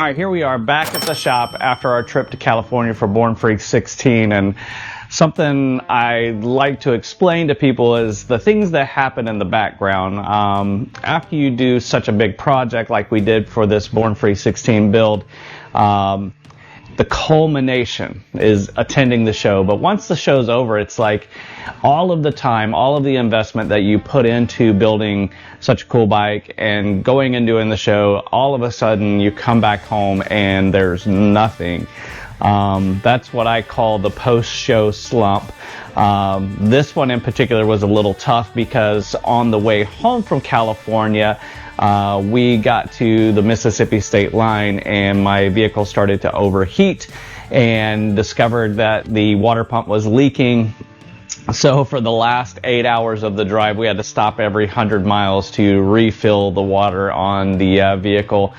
All right, here we are back at the shop after our trip to California for Born Free 16, and something I like to explain to people is the things that happen in the background. After you do such a big project like we did for this Born Free 16 build, the culmination is attending the show. But once the show's over, it's like all of the time, all of the investment that you put into building such a cool bike and going and doing the show, all of a sudden you come back home and there's nothing. That's what I call the post-show slump. This one in particular was a little tough because on the way home from California, we got to the Mississippi state line and my vehicle started to overheat and discovered that the water pump was leaking. So for the last 8 hours of the drive, we had to stop every 100 miles to refill the water on the vehicle,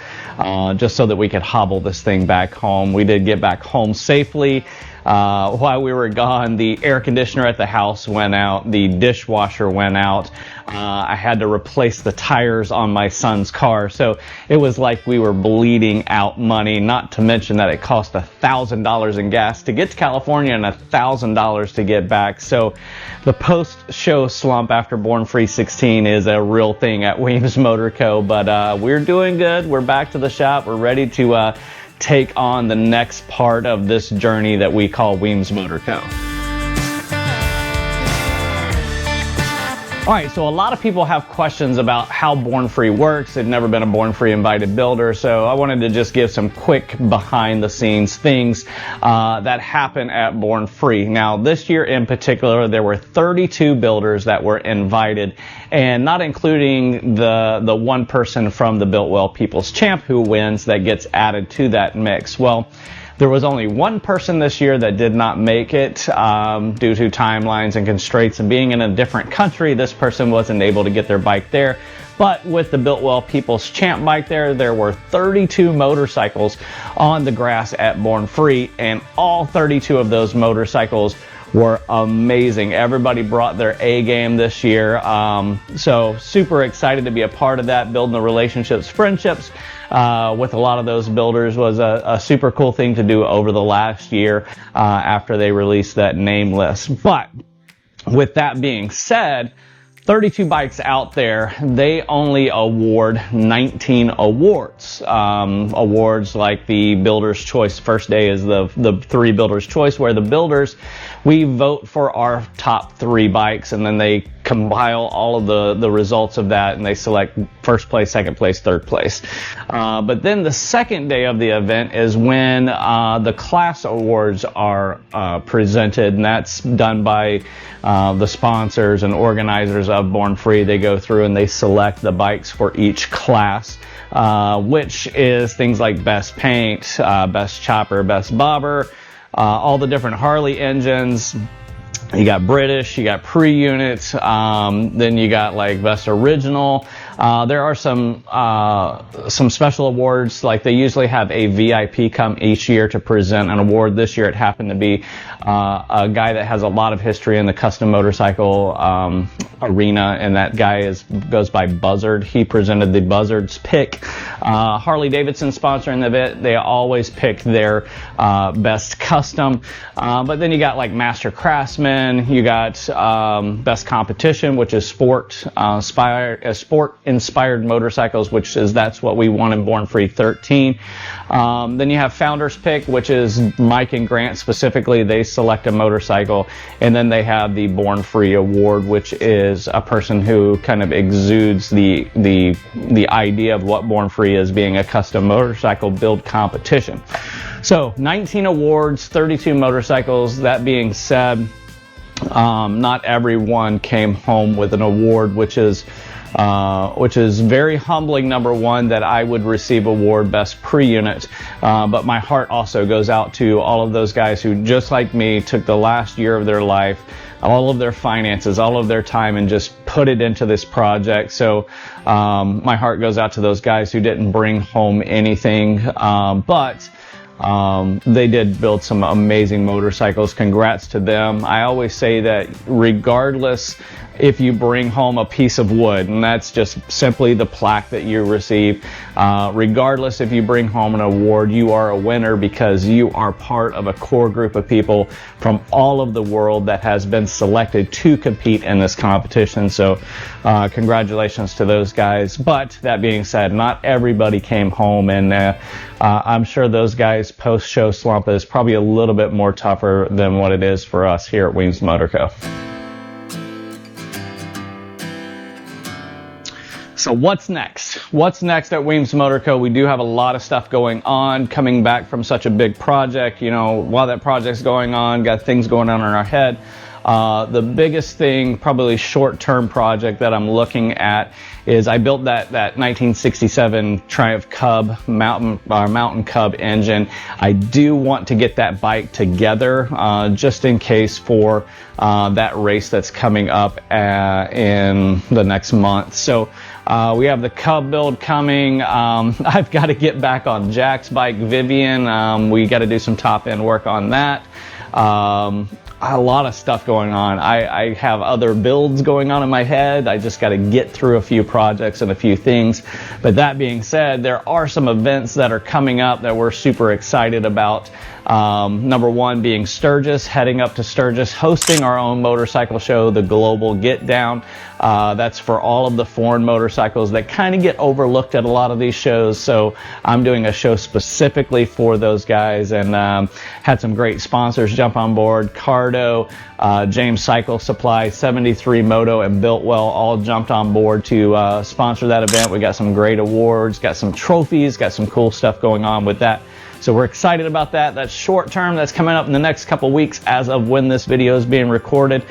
just so that we could hobble this thing back home. We did get back home safely. While we were gone, the air conditioner at the house went out, the dishwasher went out. I had to replace the tires on my son's car, so it was like we were bleeding out money, not to mention that it cost $1,000 in gas to get to California and $1,000 to get back. So the post-show slump after Born Free 16 is a real thing at Weems Motor Co., but we're doing good. We're back to the shop. We're ready to take on the next part of this journey that we call Weems Motor Co. All right, so a lot of people have questions about how Born Free works. They've never been a Born Free invited builder, so I wanted to just give some quick behind the scenes things that happen at Born Free. Now, this year in particular, there were 32 builders that were invited, and not including the one person from the Built Well People's Champ who wins that gets added to that mix. Well, there was only one person this year that did not make it due to timelines and constraints, and being in a different country, this person wasn't able to get their bike there. But with the Built Well People's Champ bike there were 32 motorcycles on the grass at Born Free, and all 32 of those motorcycles were amazing. Everybody brought their A game this year. So super excited to be a part of that. Building the relationships, friendships with a lot of those builders was a super cool thing to do over the last year after they released that name list. But with that being said, 32 bikes out there, they only award 19 awards. Awards like the Builder's Choice. First day is the 3 Builder's Choice, where the builders, we vote for our top 3 bikes, and then they compile all of the results of that, and they select first place, second place, third place. But then the second day of the event is when the class awards are presented, and that's done by the sponsors and organizers of Born Free. They go through and they select the bikes for each class, which is things like best paint, best chopper, best bobber, all the different Harley engines. You got British, you got pre-units, then you got like best original. There are some special awards, like they usually have a VIP come each year to present an award. This year it happened to be a guy that has a lot of history in the custom motorcycle arena, and that guy goes by Buzzard. He presented the Buzzard's pick. Harley Davidson sponsoring the event, they always pick their best custom. But then you got like Master Craftsman, you got best competition, which is sport inspired motorcycles, that's what we won in Born Free 13. Then you have Founder's Pick, which is Mike and Grant specifically. They select a motorcycle, and then they have the Born Free Award, which is a person who kind of exudes the idea of what Born Free is, being a custom motorcycle build competition. So 19 awards, 32 motorcycles. That being said, not everyone came home with an award, which is very humbling. Number one, that I would receive award best pre-unit, but my heart also goes out to all of those guys who, just like me, took the last year of their life, all of their finances, all of their time, and just put it into this project. So my heart goes out to those guys who didn't bring home anything, but They did build some amazing motorcycles. Congrats to them. I always say that regardless if you bring home a piece of wood, and that's just simply the plaque that you receive, regardless if you bring home an award, you are a winner because you are part of a core group of people from all of the world that has been selected to compete in this competition. So congratulations to those guys. But that being said, not everybody came home, and I'm sure those guys post-show slump is probably a little bit more tougher than what it is for us here at Weems Motor Co. So what's next? What's next at Weems Motor Co? We do have a lot of stuff going on, coming back from such a big project. You know, while that project's going on, got things going on in our head. The biggest thing, probably short-term project that I'm looking at is I built that 1967 Triumph Cub Mountain Cub engine. I do want to get that bike together just in case for that race that's coming up in the next month. So we have the Cub build coming. I've got to get back on Jack's bike, Vivian. We got to do some top end work on that. A lot of stuff going on. I have other builds going on in my head. I just got to get through a few projects and a few things. But that being said, there are some events that are coming up that we're super excited about. Number one being Sturgis, heading up to Sturgis, hosting our own motorcycle show, the Global Get Down. That's for all of the foreign motorcycles that kind of get overlooked at a lot of these shows. So I'm doing a show specifically for those guys, and had some great sponsors jump on board. Cardo, James Cycle Supply, 73 Moto, and Builtwell all jumped on board to sponsor that event. We got some great awards, got some trophies, got some cool stuff going on with that. So we're excited about that. That's short term. That's coming up in the next couple weeks as of when this video is being recorded.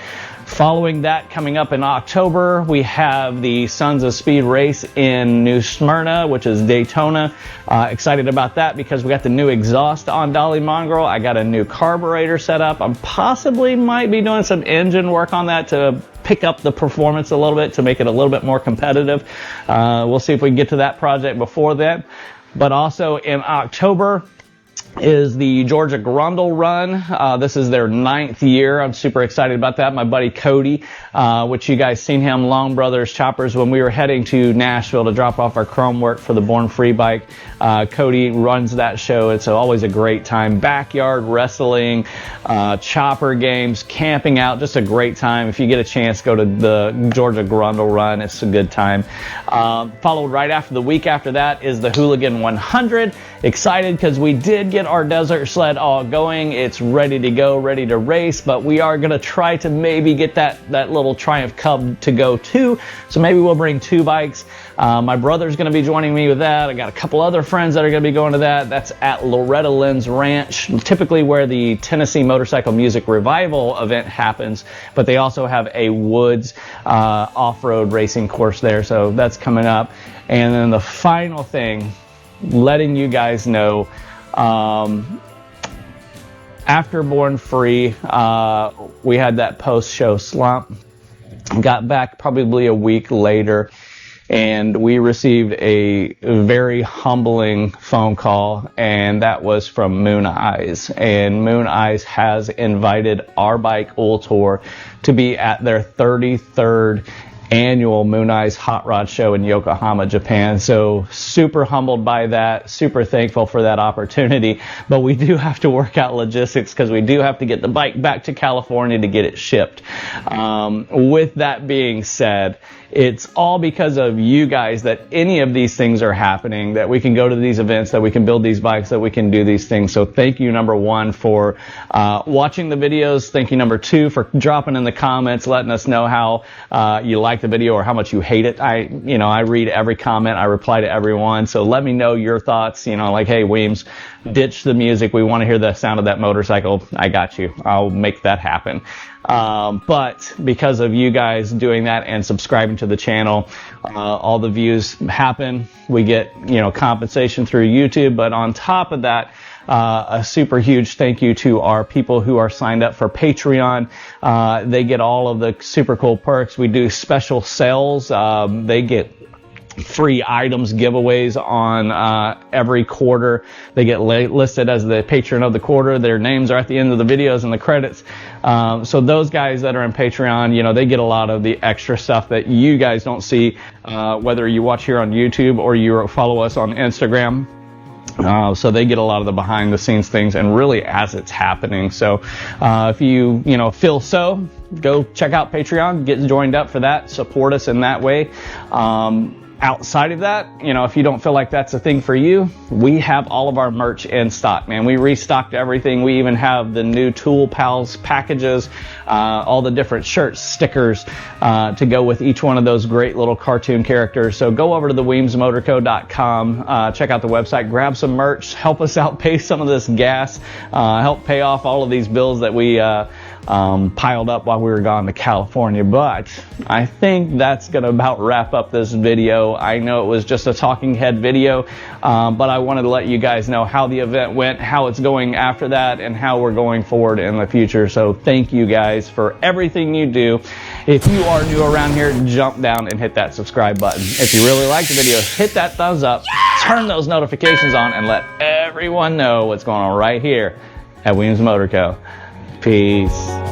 Following that, coming up in October, we have the Sons of Speed race in New Smyrna, which is Daytona. Excited about that because we got the new exhaust on Dolly Mongrel. I got a new carburetor set up. I'm possibly might be doing some engine work on that to pick up the performance a little bit, to make it a little bit more competitive. We'll see if we can get to that project before then. But also in October is the Georgia Grundle Run. This is their 9th year. I'm super excited about that. My buddy Cody, which you guys seen him, Long Brothers Choppers, when we were heading to Nashville to drop off our chrome work for the Born Free bike. Cody runs that show. It's always a great time. Backyard wrestling, chopper games, camping out, just a great time. If you get a chance, go to the Georgia Grundle Run. It's a good time. Followed right after, the week after that, is the Hooligan 100. Excited because we did get our desert sled all going. It's ready to go, ready to race, but we are going to try to maybe get that little Triumph Cub to go too. So maybe we'll bring 2 bikes. My brother's going to be joining me with that. I got a couple other friends that are going to be going to that. That's at Loretta Lynn's Ranch, typically where the Tennessee Motorcycle Music Revival event happens, but they also have a woods off-road racing course there. So that's coming up. And then the final thing, letting you guys know, after Born Free, we had that post-show slump. Got back probably a week later, and we received a very humbling phone call, and that was from Moon Eyes. And Moon Eyes has invited our bike, Oil Tour, to be at their 33rd annual Moon Eyes Hot Rod Show in Yokohama, Japan. So super humbled by that, super thankful for that opportunity. But we do have to work out logistics because we do have to get the bike back to California to get it shipped. With that being said, it's all because of you guys that any of these things are happening, that we can go to these events, that we can build these bikes, that we can do these things. So thank you, number one, for watching the videos. Thank you, number two, for dropping in the comments, letting us know how you like the video or how much you hate it. I read every comment. I reply to everyone. So let me know your thoughts. Like, hey, Weems, ditch the music. We want to hear the sound of that motorcycle. I got you. I'll make that happen. But because of you guys doing that and subscribing to the channel, all the views happen. We get, compensation through YouTube. But on top of that, a super huge thank you to our people who are signed up for Patreon. They get all of the super cool perks. We do special sales. They get free items giveaways on every quarter. They get listed as the patron of the quarter. Their names are at the end of the videos and the credits. So those guys that are in Patreon, you know, they get a lot of the extra stuff that you guys don't see, whether you watch here on YouTube or you follow us on Instagram. So they get a lot of the behind the scenes things and really as it's happening. So if you feel so, go check out Patreon, get joined up for that, support us in that way. Outside of that, you know, if you don't feel like that's a thing for you, we have all of our merch in stock, man. We restocked everything. We even have the new Tool Pals packages, all the different shirts, stickers, to go with each one of those great little cartoon characters. So go over to the weemsmotorco.com, check out the website, grab some merch, help us out pay some of this gas, help pay off all of these bills that we piled up while we were gone to California. But I think that's going to about wrap up this video. I know it was just a talking head video, but I wanted to let you guys know how the event went, how it's going after that, and how we're going forward in the future. So thank you guys for everything you do. If you are new around here, jump down and hit that subscribe button. If you really like the video, hit that thumbs up, turn those notifications on, and let everyone know what's going on right here at Weems Motor Co. Peace.